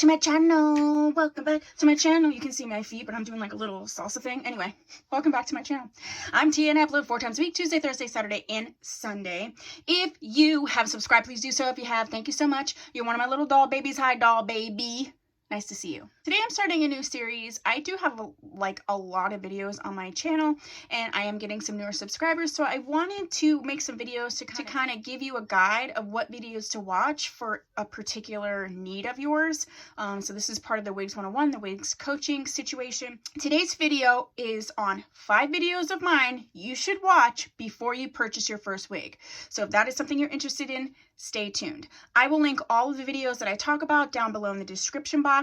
to my channel. Welcome back to my channel. You can see my feet, but I'm doing like a little salsa thing. Anyway, welcome back to my channel. I'm Tia and I upload 4 times a week, Tuesday, Thursday, Saturday, and Sunday. If you have subscribed, please do so. If you have, thank you so much. You're one of my little doll babies. Hi, doll baby. Nice to see you. Today I'm starting a new series. I do have a lot of videos on my channel and I am getting some newer subscribers, so I wanted to make some videos to kind of give you a guide of what videos to watch for a particular need of yours. So this is part of the Wigs 101, the Wigs coaching situation. Today's video is on 5 videos of mine you should watch before you purchase your first wig. So if that is something you're interested in, stay tuned. I will link all of the videos that I talk about down below in the description box.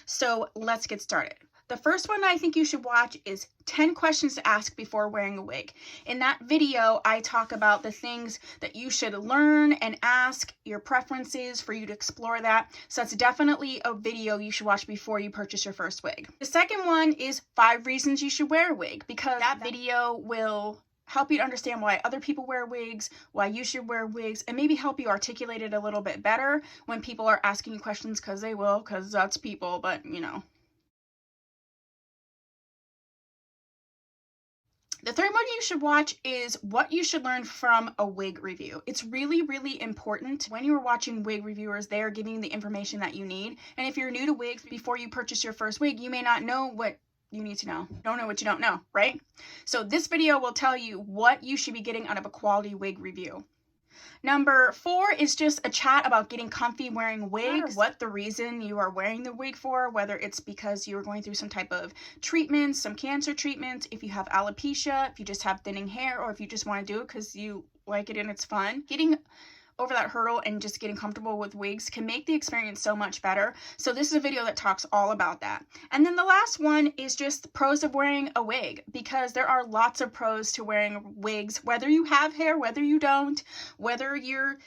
So let's get started. The first one I think you should watch is 10 questions to ask before wearing a wig. In that video, I talk about the things that you should learn and ask, your preferences for you to explore that. So that's definitely a video you should watch before you purchase your first wig. The second one is 5 reasons you should wear a wig, because that video will help you to understand why other people wear wigs, why you should wear wigs, and maybe help you articulate it a little bit better when people are asking you questions, because they will, because that's people, but you know. The third one you should watch is what you should learn from a wig review. It's really, really important when you're watching wig reviewers, they are giving you the information that you need. And if you're new to wigs, before you purchase your first wig, you may not know what you need to know. Don't know what you don't know, right? So this video will tell you what you should be getting out of a quality wig review. Number 4 is just a chat about getting comfy wearing wigs, what the reason you are wearing the wig for, whether it's because you're going through some type of treatment, some cancer treatment, if you have alopecia, if you just have thinning hair, or if you just want to do it because you like it and it's fun. Getting over that hurdle and just getting comfortable with wigs can make the experience so much better. So this is a video that talks all about that. And then the last one is just the pros of wearing a wig, because there are lots of pros to wearing wigs, whether you have hair, whether you don't, whether you're,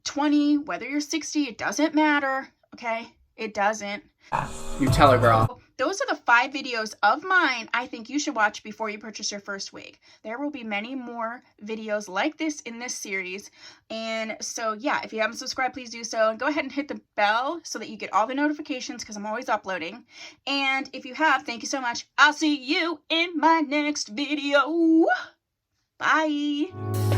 20, whether you're 60, it doesn't matter, okay? It doesn't. You tell her, girl. Those are the 5 videos of mine I think you should watch before you purchase your first wig. There will be many more videos like this in this series. And so yeah, if you haven't subscribed, please do so. And go ahead and hit the bell so that you get all the notifications, because I'm always uploading. And if you have, thank you so much. I'll see you in my next video. Bye.